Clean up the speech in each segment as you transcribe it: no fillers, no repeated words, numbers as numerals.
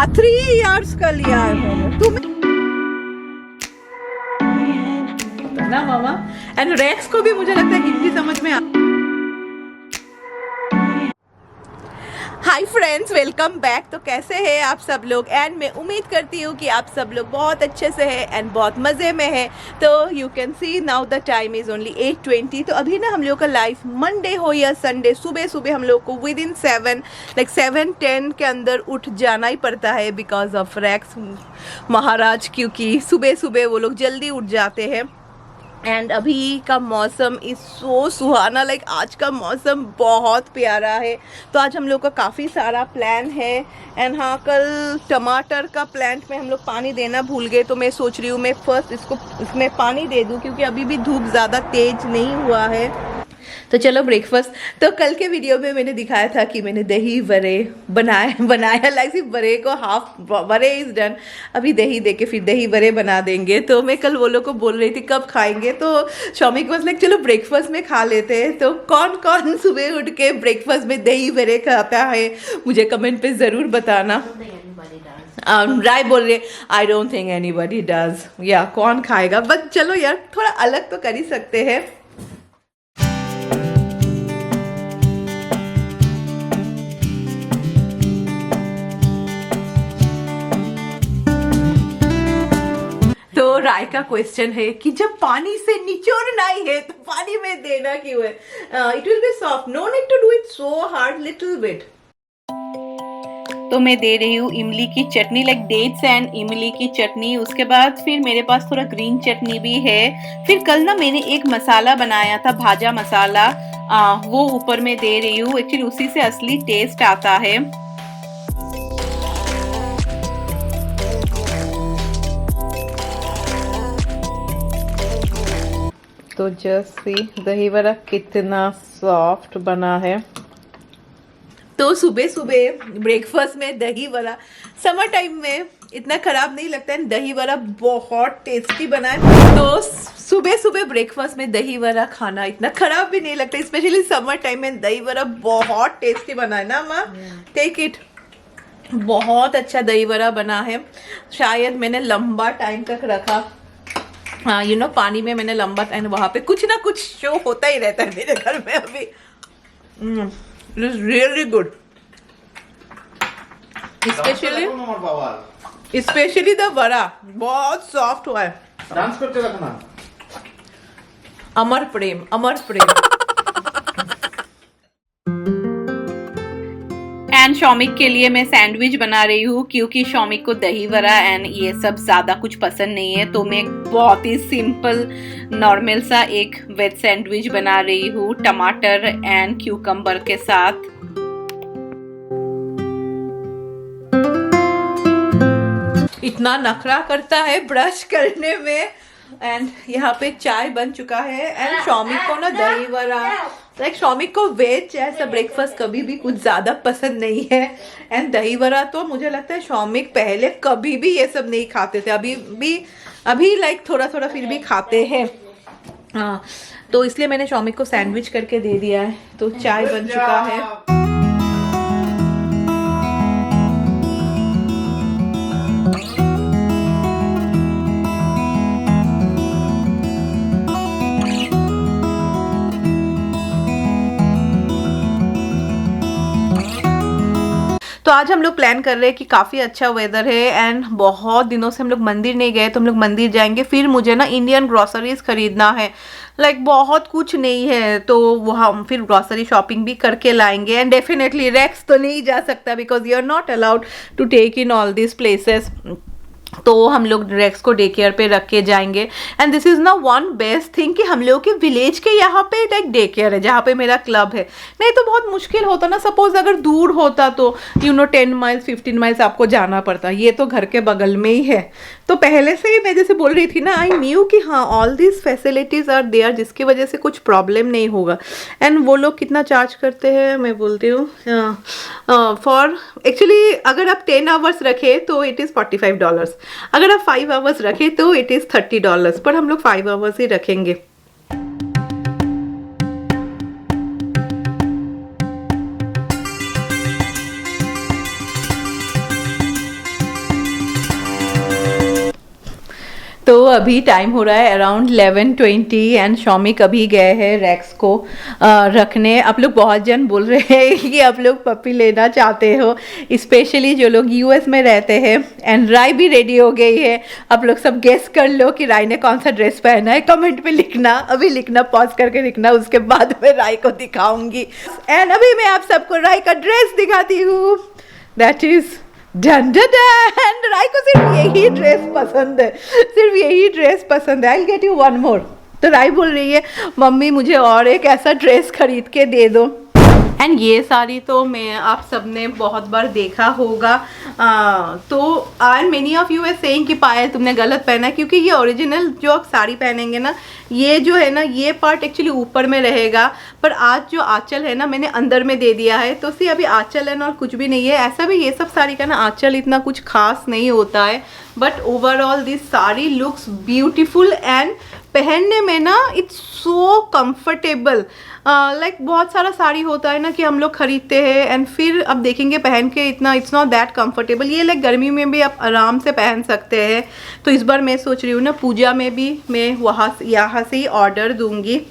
3 years का लिया है मैंने तुम्हें ना मामा। एंड रेक्स को भी मुझे लगता है हिंदी समझ में हाय फ्रेंड्स, वेलकम बैक। तो कैसे हैं आप सब लोग? एंड मैं उम्मीद करती हूँ कि आप सब लोग बहुत अच्छे से हैं एंड बहुत मज़े में हैं। तो you can see now the time is only 8:20। तो अभी ना हम लोग का लाइफ मंडे हो या संडे, सुबह सुबह हम लोग को विद इन 7:10 के अंदर उठ जाना ही पड़ता है बिकॉज ऑफ रैक्स महाराज, क्योंकि सुबह सुबह वो लोग जल्दी उठ जाते हैं। एंड अभी का मौसम इज़ सो सुहाना, लाइक आज का मौसम बहुत प्यारा है। तो आज हम लोग का काफ़ी सारा प्लान है। एंड हाँ, कल टमाटर का प्लांट में हम लोग पानी देना भूल गए, तो मैं सोच रही हूँ मैं फर्स्ट इसमें पानी दे दूँ, क्योंकि अभी भी धूप ज़्यादा तेज नहीं हुआ है। तो चलो ब्रेकफास्ट। तो कल के वीडियो में मैंने दिखाया था कि मैंने दही बड़े बनाया लाइक सिर्फ बड़े को हाफ बड़े इज डन। अभी दही दे के फिर दही बड़े बना देंगे। तो मैं कल वो लोग को बोल रही थी कब खाएंगे, तो शौमिक बस लाइक चलो ब्रेकफास्ट में खा लेते हैं। तो कौन कौन सुबह उठ के ब्रेकफास्ट में दही बड़े खाता है मुझे कमेंट पे ज़रूर बताना। राय बोल रहे I don't think anybody does, या कौन खाएगा, बट चलो यार थोड़ा अलग तो कर ही सकते हैं। तो राय का क्वेश्चन है कि जब पानी से निचोड़ना ही है तो पानी में देना क्यों है? It will be soft, no need to do it so hard, little bit. तो मैं दे रही हूँ इमली की चटनी, लाइक डेट्स एंड इमली की चटनी। उसके बाद फिर मेरे पास थोड़ा ग्रीन चटनी भी है। फिर कल ना मैंने एक मसाला बनाया था, भाजा मसाला, वो ऊपर में दे रही हूँ। एक्चुअली उसी से असली टेस्ट आता है। तो जस्ट सी दही वड़ा कितना सॉफ्ट बना है। तो सुबह सुबह ब्रेकफास्ट में दही वड़ा समर टाइम में इतना खराब नहीं लगता है। दही वड़ा बहुत टेस्टी बना है। तो सुबह सुबह ब्रेकफास्ट में दही वड़ा खाना इतना खराब भी नहीं लगता, स्पेशली समर टाइम में दही वड़ा बहुत टेस्टी बना है ना माँ? Take it. बहुत अच्छा दही वड़ा बना है। शायद मैंने लंबा टाइम तक रखा, हाँ यू नो, पानी में मैंने लंबा टाइम, वहाँ पे कुछ ना कुछ शो होता ही रहता है मेरे घर में अभी। It is really good, specially the vada बहुत सॉफ्ट हुआ है। डांस करके रखना। अमर प्रेम, अमर प्रेम। एंड शौमिक के लिए मैं सैंडविच बना रही हूँ, क्योंकि शौमिक को दही वड़ा एंड ये सब ज़्यादा कुछ पसंद नहीं है। तो मैं बहुत ही सिंपल नॉर्मल सा एक वेज सैंडविच बना रही हूँ टमाटर एंड क्यूकम्बर के साथ। इतना नखरा करता है ब्रश करने में। एंड यहाँ पे चाय बन चुका है। एंड शौमिक को ना दही वड़ा, लाइक शौमिक को वेज ऐसा ब्रेकफास्ट कभी भी कुछ ज़्यादा पसंद नहीं है। एंड दही वड़ा तो मुझे लगता है शौमिक पहले कभी भी ये सब नहीं खाते थे, अभी लाइक थोड़ा थोड़ा फिर भी खाते हैं। हाँ, तो इसलिए मैंने शौमिक को सैंडविच करके दे दिया है। तो चाय बन चुका है। तो आज हम लोग प्लान कर रहे हैं कि काफ़ी अच्छा वेदर है एंड बहुत दिनों से हम लोग मंदिर नहीं गए, तो हम लोग मंदिर जाएंगे। फिर मुझे ना इंडियन ग्रोसरीज खरीदना है, लाइक बहुत कुछ नहीं है, तो वहाँ हम फिर ग्रोसरी शॉपिंग भी करके लाएंगे। एंड डेफिनेटली रेक्स तो नहीं जा सकता because you are not allowed to take in all this places. तो हम लोग रेक्स को डे केयर पे रख के जाएंगे। एंड दिस इज़ ना वन बेस्ट थिंग कि हम लोग के विलेज के यहाँ पे एक डे केयर है जहाँ पे मेरा क्लब है। नहीं तो बहुत मुश्किल होता ना, सपोज अगर दूर होता तो यू नो 10 माइल्स 15 माइल्स आपको जाना पड़ता। ये तो घर के बगल में ही है। तो पहले से ही मैं जैसे बोल रही थी ना, आई न्यू कि हाँ all this facilities are there, जिसकी वजह से कुछ प्रॉब्लम नहीं होगा। एंड वो लोग कितना चार्ज करते हैं मैं बोलती हूँ, फॉर एक्चुअली अगर आप 10 आवर्स रखें तो इट इज़ $45। अगर आप 5 आवर्स रखें तो इट इज़ $30, पर हम लोग 5 आवर्स ही रखेंगे। तो अभी टाइम हो रहा है अराउंड 11:20 एंड शॉमिक अभी गए हैं रैक्स को रखने। आप लोग बहुत जन बोल रहे हैं कि आप लोग पपी लेना चाहते हो, स्पेशली जो लोग यूएस में रहते हैं। एंड राय भी रेडी हो गई है। आप लोग सब गेस कर लो कि राय ने कौन सा ड्रेस पहना है, कमेंट पे लिखना, अभी लिखना, पॉज करके लिखना, उसके बाद मैं राय को दिखाऊंगी। एंड अभी मैं आप सबको राय का ड्रेस दिखाती हूँ। That is done done done. Rai को सिर्फ यही ड्रेस पसंद है, सिर्फ यही ड्रेस पसंद है। I will get you one more. तो राय बोल रही है मम्मी मुझे और एक ऐसा ड्रेस खरीद के दे दो। एंड ये साड़ी तो मैं आप सबने बहुत बार देखा होगा। तो I many of you are saying कि पायल तुमने गलत पहना, क्योंकि ये ओरिजिनल जो आप साड़ी पहनेंगे ना, ये जो है ना, ये पार्ट एक्चुअली ऊपर में रहेगा, पर आज जो आंचल है ना मैंने अंदर में दे दिया है। तो सी अभी आंचल है ना और कुछ भी नहीं है। ऐसा भी ये सब साड़ी का ना आंचल इतना कुछ खास नहीं होता है, but overall this sari looks beautiful and पहनने में ना इट्स सो कंफर्टेबल। लाइक बहुत सारा साड़ी होता है ना कि हम लोग खरीदते हैं एंड फिर अब देखेंगे पहन के इतना इट्स नॉट दैट कंफर्टेबल। ये लाइक गर्मी में भी आप आराम से पहन सकते हैं। तो इस बार मैं सोच रही हूँ ना पूजा में भी मैं यहाँ से ही ऑर्डर दूंगी।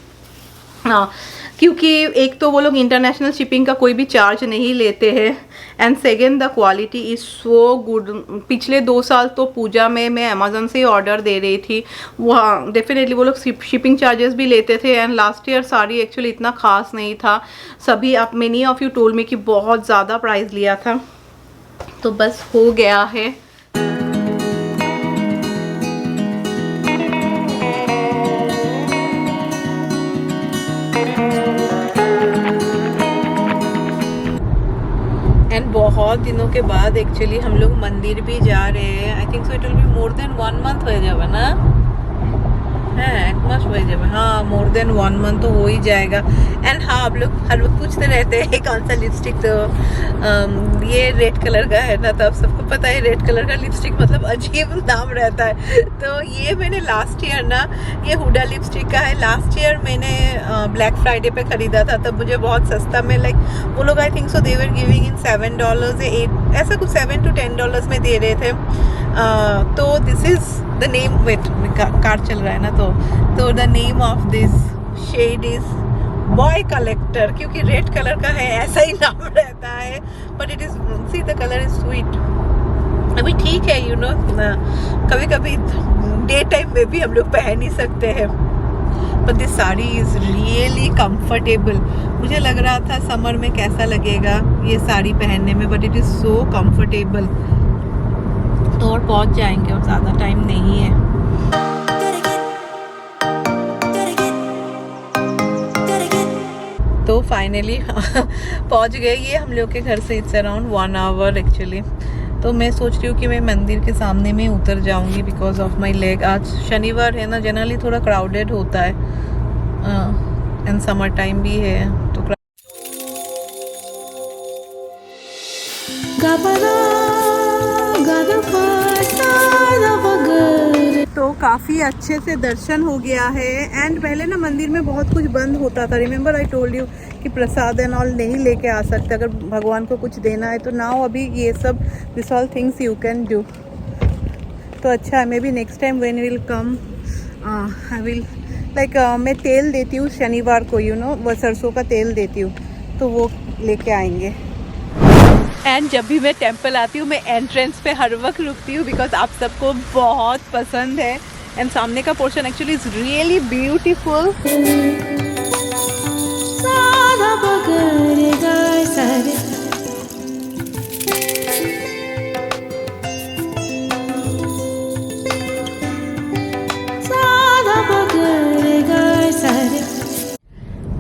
हाँ, क्योंकि एक तो वो लोग इंटरनेशनल शिपिंग का कोई भी चार्ज नहीं लेते हैं and second the quality is so good. पिछले 2 साल तो पूजा में मैं अमेज़न से ही ऑर्डर दे रही थी, वहाँ डेफिनेटली वो लोग शिपिंग चार्जेस भी लेते थे। And last year sari actually इतना खास नहीं था। सभी आप many of you told me कि बहुत ज़्यादा प्राइस लिया था। तो बस हो गया है। एंड बहुत दिनों के बाद एक्चुअली हम लोग मंदिर भी जा रहे हैं। I think so it will be more than 1 month हो जाएगा ना। हाँ, एक मास हो जाएगा। हाँ, मोर देन 1 मंथ तो हो ही जाएगा। एंड हाँ, आप लोग हर वक्त पूछते रहते हैं कौन सा लिपस्टिक। तो ये रेड कलर का है ना, तो आप सबको पता है रेड कलर का लिपस्टिक मतलब अजीब नाम रहता है। तो ये मैंने लास्ट ईयर ना, ये हुडा लिपस्टिक का है। लास्ट ईयर मैंने ब्लैक फ्राइडे पे ख़रीदा था, तब मुझे बहुत सस्ता में, लाइक वो लोग I think so they were giving in $7 या 8 ऐसा कुछ $7 to $10 में दे रहे थे। तो this is the name, wait car चल रहा है ना, तो the name of this shade is boy collector, क्योंकि रेड कलर का है ऐसा ही नाम रहता है। But it is see the colour is sweet. अभी ठीक है, यू नो, कभी कभी डे टाइम में भी हम लोग पहन ही सकते हैं। But this sari is really comfortable. मुझे लग रहा था समर में कैसा लगेगा ये साड़ी पहनने में, but it is so comfortable. तो और पहुंच जाएंगे और ज़्यादा टाइम नहीं है। तो फाइनली पहुंच गए ये हम लोग के घर से। It's around 1 hour actually. तो मैं सोच रही हूँ कि मैं मंदिर के सामने में उतर जाऊंगी बिकॉज ऑफ माई लेग। आज शनिवार है ना, जनरली थोड़ा क्राउडेड होता है एंड समर टाइम भी है तो काफ़ी अच्छे से दर्शन हो गया है। एंड पहले ना मंदिर में बहुत कुछ बंद होता था। रिमेंबर आई टोल्ड यू कि प्रसाद एंड ऑल नहीं लेके आ सकते अगर भगवान को कुछ देना है। तो नाउ अभी ये सब this all things you can do. तो अच्छा, may be next time when will come I will like मैं तेल देती हूँ शनिवार को, यू नो, वो सरसों का तेल देती हूँ, तो वो लेके आएंगे। एंड जब भी मैं टेंपल आती हूँ मैं एंट्रेंस पे हर वक्त रुकती हूँ बिकॉज आप सबको बहुत पसंद है। एंड सामने का portion actually is really beautiful.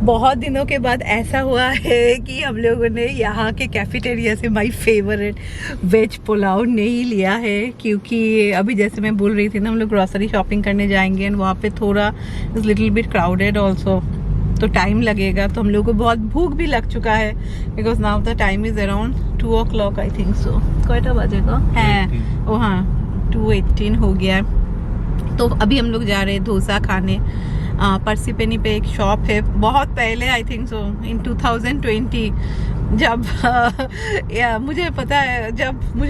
बहुत दिनों के बाद ऐसा हुआ है कि हम लोगों ने यहाँ के कैफेटेरिया से माय फेवरेट वेज पुलाव नहीं लिया है, क्योंकि अभी जैसे मैं बोल रही थी ना, हम लोग ग्रॉसरी शॉपिंग करने जाएंगे एंड वहाँ पे थोड़ा is little bit crowded also, तो टाइम लगेगा। तो हम लोगों को बहुत भूख भी लग चुका है because now the time is around 2 o'clock I think so. कैसा बजेगा है वो? हाँ, 2:18 हो गया है। तो अभी हम लोग जा रहे हैं डोसा खाने। पर्सिपेनी पे एक शॉप है, बहुत पहले आई थिंक सो इन 2020 जब मुझे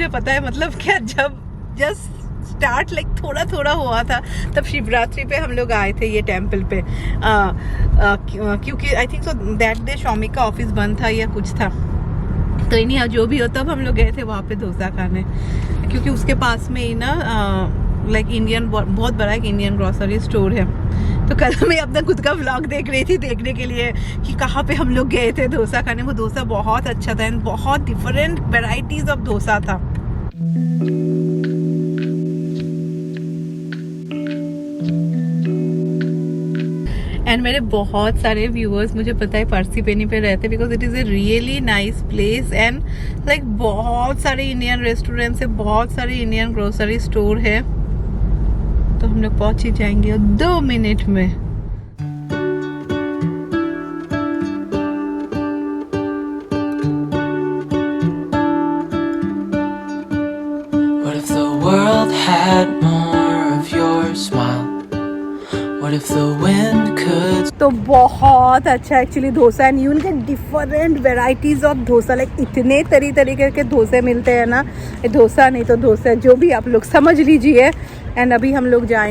पता है मतलब क्या, जब जस्ट स्टार्ट लाइक थोड़ा थोड़ा हुआ था, तब शिवरात्रि पे हम लोग आए थे ये टेम्पल पे, क्योंकि I think so that day Xiaomi का ऑफिस बंद था या कुछ था, तो इन्हीं जो भी हो तब हम लोग गए थे वहाँ पे डोसा खाने, क्योंकि उसके पास में ही ना लाइक इंडियन बहुत बड़ा एक इंडियन ग्रोसरी स्टोर है। तो कल मैं अपना खुद का व्लॉग देख रही थी देखने के लिए कि कहाँ पे हम लोग गए थे डोसा खाने। वो डोसा बहुत अच्छा था एंड बहुत डिफरेंट वेराइटीज ऑफ डोसा था। एंड मेरे बहुत सारे व्यूअर्स मुझे पता है पर्सिपेनी पे रहते, because it is a really nice place and like बहुत सारे इंडियन रेस्टोरेंट्स है, बहुत सारे इंडियन ग्रोसरी स्टोर है। तो हम लोग पहुंच ही जाएंगे 2 मिनट में। What if the world had more of your smile? What if the wind could? तो बहुत अच्छा actually dosa and you will get different varieties of dosa, like इतने तरीके के डोसे मिलते हैं ना, डोसा नहीं तो डोसा जो भी आप लोग समझ लीजिए। एंड अभी हम लोग जा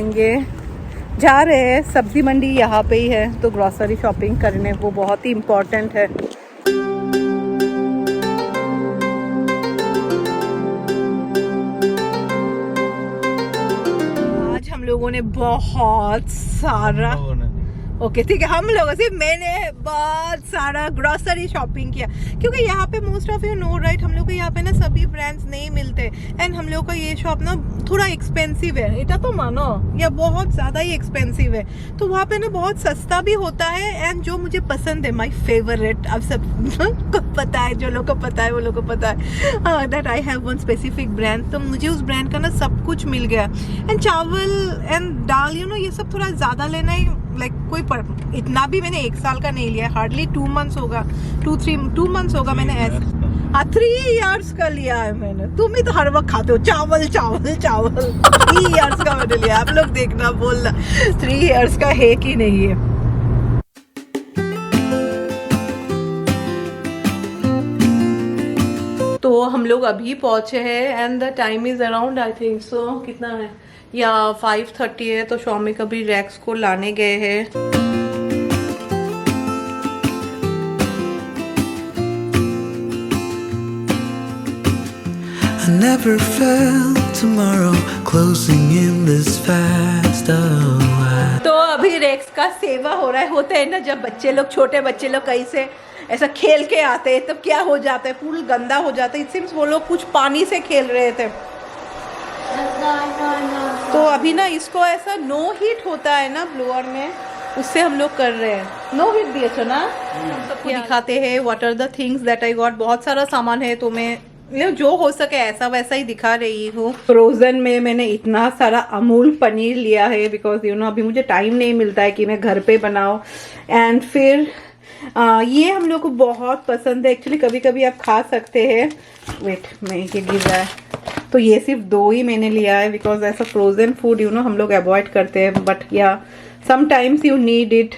रहे हैं सब्जी मंडी, यहाँ पे ही है, तो ग्रॉसरी शॉपिंग करने वो बहुत ही इम्पोर्टेंट है। आज हम लोगों ने बहुत सारा ओके ठीक है, हम लोगों से मैंने बहुत सारा ग्रोसरी शॉपिंग किया, क्योंकि यहाँ पे most of you know right, हम लोग को यहाँ पे ना सभी ब्रांड्स नहीं मिलते एंड हम लोग का ये शॉप ना थोड़ा एक्सपेंसिव है, इतना तो मानो, या बहुत ज़्यादा ही एक्सपेंसिव है। तो वहाँ पे ना बहुत सस्ता भी होता है एंड जो मुझे पसंद है, माई फेवरेट, अब सब को पता है, जो लोग को पता है वो लोग को पता है that I have one specific brand. तो मुझे उस ब्रांड का ना सब कुछ मिल गया एंड चावल एंड दाल यू नो ये सब थोड़ा ज़्यादा लेना ही लाइक इतना भी मैंने 1 साल का नहीं लिया, हार्डली 2 मंथ्स होगा, 2 मंथ्स होगा मैंने ऐसा 3 इयर्स का लिया है मैंने। तुम ही तो हर वक्त खाते हो चावल चावल चावल। 3 इयर्स का मैंने लिया, आप लोग देखना बोलना 3 इयर्स का है कि नहीं है। तो हम लोग अभी पहुंचे हैं and the time is around I think so कितना है या 5:30 है। तो शॉमी कभी रैक्स को लाने गए हैं। I never felt tomorrow closing in this fast. तो अभी रैक्स का सेवा हो रहा है। होता है ना जब बच्चे लोग, छोटे बच्चे लोग कहीं से ऐसा खेल के आते हैं तब क्या हो जाता है, पूल गंदा हो जाता है। इट सीम्स वो लोग कुछ पानी से खेल रहे थे। तो अभी ना इसको ऐसा नो हीट होता है ना ब्लोअर में, उससे हम लोग कर रहे हैं। नो हीट दिए तो ना सबको दिखाते हैं what are the things that I got. बहुत सारा सामान है तो मैं जो हो सके ऐसा वैसा ही दिखा रही हूँ। फ्रोजन में मैंने इतना सारा अमूल पनीर लिया है बिकॉज यू नो अभी मुझे टाइम नहीं मिलता है कि मैं घर पे बनाऊँ। एंड फिर ये हम लोग को बहुत पसंद है एक्चुअली, कभी कभी आप खा सकते हैं। वेट मैं ये गिर रहा है, तो ये सिर्फ 2 ही मैंने लिया है बिकॉज ऐसा फ्रोजन फूड यू नो हम लोग अवॉइड करते हैं, बट या समटाइम्स यू नीड इट।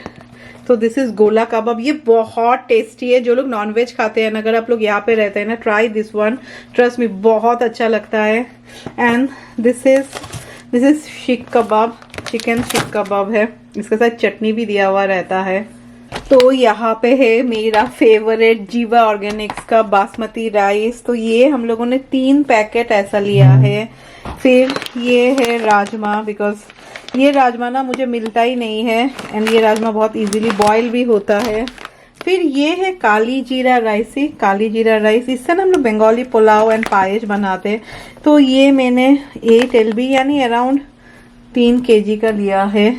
तो दिस इज गोला कबाब, ये बहुत टेस्टी है। जो लोग नॉनवेज खाते हैं, अगर आप लोग यहाँ पे रहते हैं ना, try this one, trust me बहुत अच्छा लगता है। And this is seekh kebab, chicken seekh kebab है, इसके साथ चटनी भी दिया हुआ रहता है। तो यहाँ पे है मेरा फेवरेट जीवा ऑर्गेनिक्स का बासमती राइस। तो ये हम लोगों ने 3 पैकेट ऐसा लिया है। फिर ये है राजमा, बिकॉज ये राजमा ना मुझे मिलता ही नहीं है एंड ये राजमा बहुत इजीली बॉयल भी होता है। फिर ये है काली जीरा राइस, इससे ना हम लोग बंगाली पुलाव एंड पायस बनाते हैं। तो ये मैंने 8 LB यानी अराउंड 3 kg का लिया है।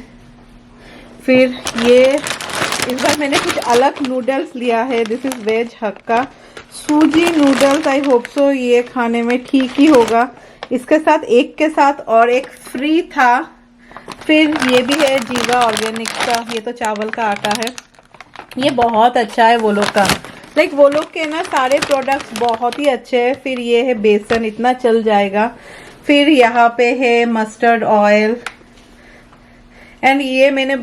फिर ये इस बार मैंने कुछ अलग नूडल्स लिया है, दिस इज वेज हक्का सूजी नूडल्स। आई होप सो ये खाने में ठीक ही होगा। इसके साथ एक के साथ और एक फ्री था। फिर ये भी है जीवा ऑर्गेनिक्स का, ये तो चावल का आटा है, ये बहुत अच्छा है वो लोग का, लाइक वो लोग के ना सारे प्रोडक्ट्स बहुत ही अच्छे हैं। फिर ये है बेसन, इतना चल जाएगा। फिर यहाँ पे है मस्टर्ड ऑयल एंड ये मैंने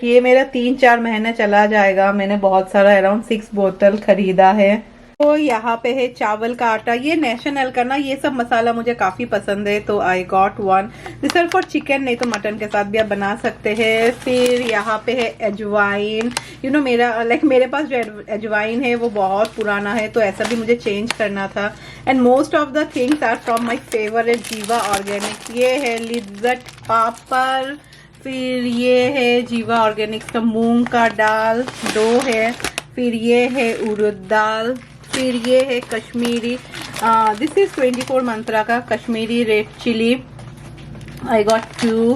ये मेरा 3-4 महीने चला जाएगा। मैंने बहुत सारा अराउंड 6 बोतल खरीदा है। तो यहाँ पे है चावल का आटा, ये नेशनल का ना, ये सब मसाला मुझे काफ़ी पसंद है तो I got one. This are for chicken, नहीं तो मटन के साथ भी आप बना सकते हैं। फिर यहाँ पे है अजवाइन, यू नो मेरे पास जो अजवाइन है वो बहुत पुराना है तो ऐसा भी मुझे चेंज करना था। And most of the things are from my favourite Jiva organics. ये है लिज्जत पापड़, फिर ये है जीवा ऑर्गेनिक्स का मूंग का दाल डो है, फिर ये है उड़द दाल, फिर ये है कश्मीरी, दिस इज 24 मंत्रा का Kashmiri red chilli, I got 2।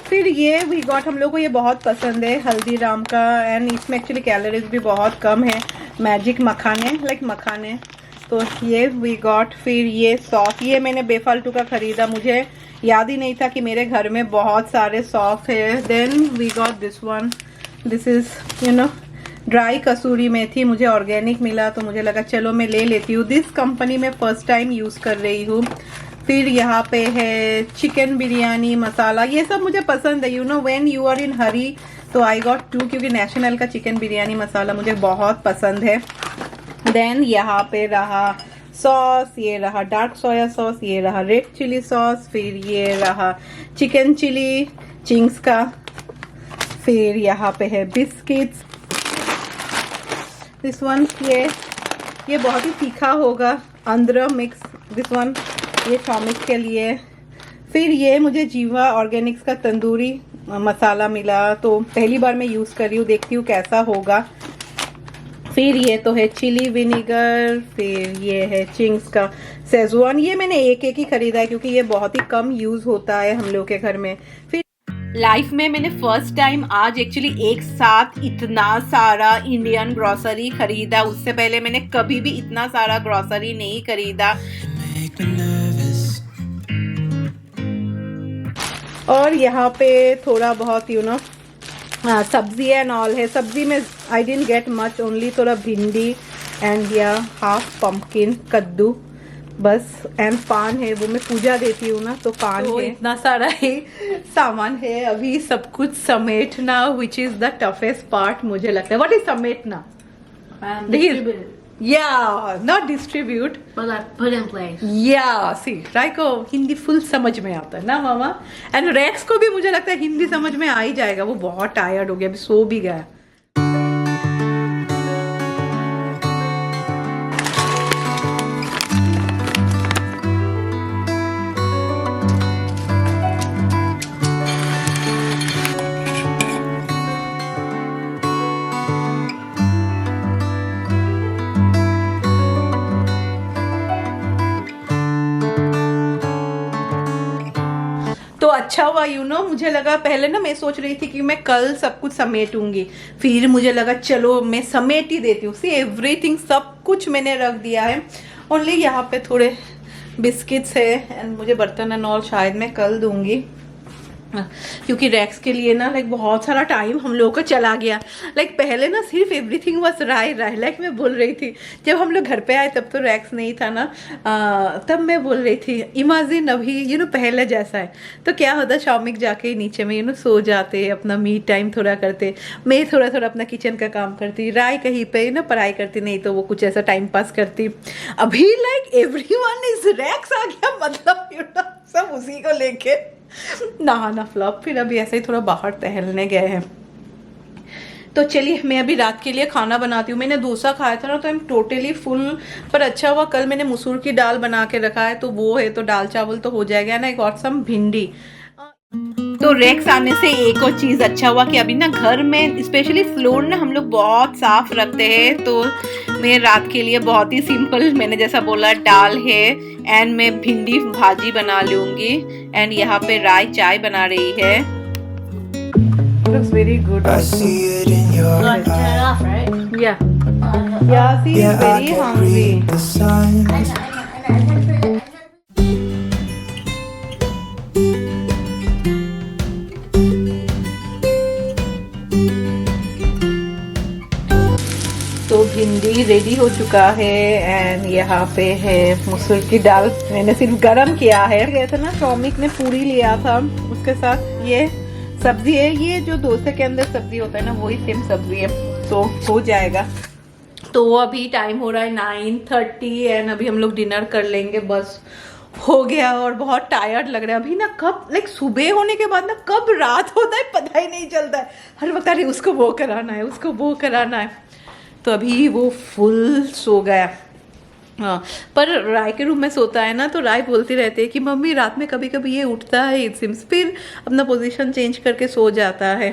फिर ये वी गॉट, हम लोग को ये बहुत पसंद है हल्दीराम का, एंड इसमें एक्चुअली कैलोरीज भी बहुत कम है, मैजिक मखाने, लाइक मखाने, तो ये वी गॉट। फिर ये सौंफ, ये मैंने बेफालतू का खरीदा, मुझे याद ही नहीं था कि मेरे घर में बहुत सारे सौंफ है। Then we got this one, this is you know dry kasuri methi, मुझे ऑर्गेनिक मिला तो मुझे लगा चलो मैं ले लेती हूँ। दिस कंपनी में फर्स्ट टाइम यूज़ कर रही हूँ। फिर यहाँ पे है चिकन बिरयानी मसाला, ये सब मुझे पसंद है, you know when you are in hurry, तो आई गॉट 2 क्योंकि नेशनल का चिकन बिरयानी मसाला मुझे बहुत पसंद है। देन यहाँ पे रहा सॉस, ये रहा डार्क सोया सॉस, ये रहा रेड चिली सॉस, फिर ये रहा चिकन चिली चिंग्स का, फिर यहाँ पे है बिस्किट्स, दिस वन, ये बहुत ही तीखा होगा, अंदर मिक्स, दिस वन ये चौमिक के लिए। फिर ये मुझे जीवा ऑर्गेनिक्स का तंदूरी मसाला मिला तो पहली बार मैं यूज़ कर रही हूँ, देखती हूँ कैसा होगा। फिर ये तो है चिली विनीगर, फिर ये है चिंग्स का सेजवान, ये मैंने एक ही खरीदा है क्योंकि ये बहुत ही कम यूज़ होता है हम लोग के घर में। फिर लाइफ में मैंने फर्स्ट टाइम आज एक्चुअली एक साथ इतना सारा इंडियन ग्रोसरी खरीदा, उससे पहले मैंने कभी भी इतना सारा ग्रोसरी नहीं खरीदा। और यहाँ पे थोड़ा बहुत यू नो सब्जी एंड ऑल है, सब्जी में I didn't get much, only थोड़ा भिंडी एंड या हाफ पंपकिन कद्दू बस, एंड पान है, वो मैं पूजा देती हूँ ना तो पान तो है। इतना सारा ही सामान है, अभी सब कुछ समेटना which is the toughest part मुझे लगता है। व्हाट इज समेटना? Yeah, not distribute. But like put in place. Yeah, see, राय को हिंदी फुल समझ में आता है ना मामा, एंड रेक्स को भी मुझे लगता है हिंदी समझ में आ ही जाएगा, वो बहुत टायर्ड हो गया, अभी सो भी गया। तो अच्छा हुआ यू नो, मुझे लगा पहले ना मैं सोच रही थी कि मैं कल सब कुछ समेटूंगी, फिर मुझे लगा चलो मैं समेट ही देती हूँ। सी एवरीथिंग सब कुछ मैंने रख दिया है, ओनली यहाँ पे थोड़े बिस्किट्स है, एंड मुझे बर्तन एंड ऑल शायद मैं कल दूंगी क्योंकि रैक्स के लिए ना लाइक बहुत सारा टाइम हम लोगों को चला गया। लाइक पहले ना सिर्फ एवरीथिंग वाज राय लाइक मैं बोल रही थी जब हम लोग घर पे आए तब तो रैक्स नहीं था ना, तब मैं बोल रही थी इमेजिन अभी यू नो पहले जैसा है तो क्या होता, शॉमिक जाके नीचे में यू नो सो जाते, अपना मी टाइम थोड़ा करते, मैं थोड़ा थोड़ा अपना किचन का काम करती, राय कहीं पे ना पढ़ाई करती, नहीं तो वो कुछ ऐसा टाइम पास करती। अभी लाइक एवरीवन इज रैक्स आ गया, मतलब यू नो सब उसी को लेके नहाना फ्लॉप। फिर अभी ऐसे ही थोड़ा बाहर टहलने गए हैं। तो चलिए मैं अभी रात के लिए खाना बनाती हूँ। मैंने डोसा खाया था ना तो आई एम टोटली फुल, पर अच्छा हुआ कल मैंने मसूर की दाल बना के रखा है तो वो है तो दाल चावल तो हो जाएगा ना। एक और सम भिंडी। तो रेक्स आने से एक और चीज़ अच्छा हुआ कि अभी ना घर में स्पेशली फ्लोर ना हम लोग बहुत साफ रखते हैं, तो मैं रात के लिए बहुत ही सिंपल मैंने जैसा बोला दाल है एंड मैं भिंडी भाजी बना लूँगी, एंड यहाँ पे राय चाय बना रही है। Looks very good. I see it in your eyes. Turn it off, right? Yeah. Yeah, she is very hungry. तो भिंडी रेडी हो चुका है एंड यहाँ पे है मसूर की दाल, मैंने सिर्फ गरम किया है। गया था ना शौमिक ने पूरी लिया था, उसके साथ ये सब्जी है, ये जो डोसे के अंदर सब्जी होता है ना वही सेम सब्जी है, तो हो जाएगा। तो अभी टाइम हो रहा है 9:30 एंड अभी हम लोग डिनर कर लेंगे, बस हो गया। और बहुत टायर्ड लग रहा है अभी ना, कब लाइक सुबह होने के बाद ना कब रात होता है पता ही नहीं चलता है। हर वक्त अरे उसको वो कराना है, उसको वो कराना है। तो अभी वो फुल सो गया। हाँ, पर राय के रूम में सोता है ना, तो राय बोलती रहती है कि मम्मी रात में कभी कभी ये उठता है इट सिम्स, फिर अपना पोजीशन चेंज करके सो जाता है।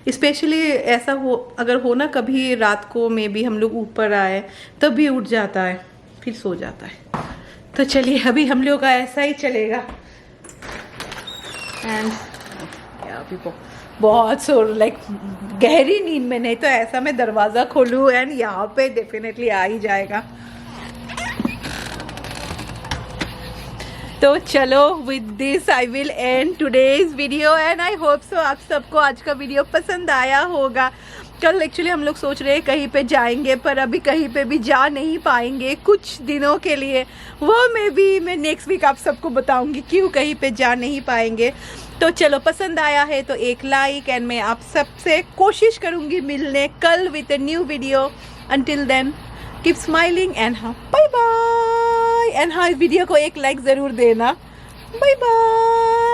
स्पेशली ऐसा हो अगर हो ना कभी रात को मे बी हम लोग ऊपर आए तब भी उठ जाता है, फिर सो जाता है। तो चलिए अभी हम लोग का ऐसा ही चलेगा। एंड अभी बहुत सो लाइक गहरी नींद में, नहीं तो ऐसा मैं दरवाज़ा खोलूँ एंड यहाँ पे डेफिनेटली आ ही जाएगा। तो चलो with this I will and today's video and I hope so आप सबको आज का वीडियो पसंद आया होगा। कल एक्चुअली हम लोग सोच रहे हैं कहीं पे जाएंगे, पर अभी कहीं पे भी जा नहीं पाएंगे कुछ दिनों के लिए। वो मैं नेक्स्ट वीक आप सबको बताऊंगी क्यों कहीं पे जा नहीं पाएंगे। तो चलो पसंद आया है तो एक लाइक एंड मैं आप सबसे कोशिश करूंगी मिलने कल with a new video. Until then keep smiling and हाँ बाय बाय। एंड हाँ वीडियो को एक लाइक ज़रूर देना। Bye bye.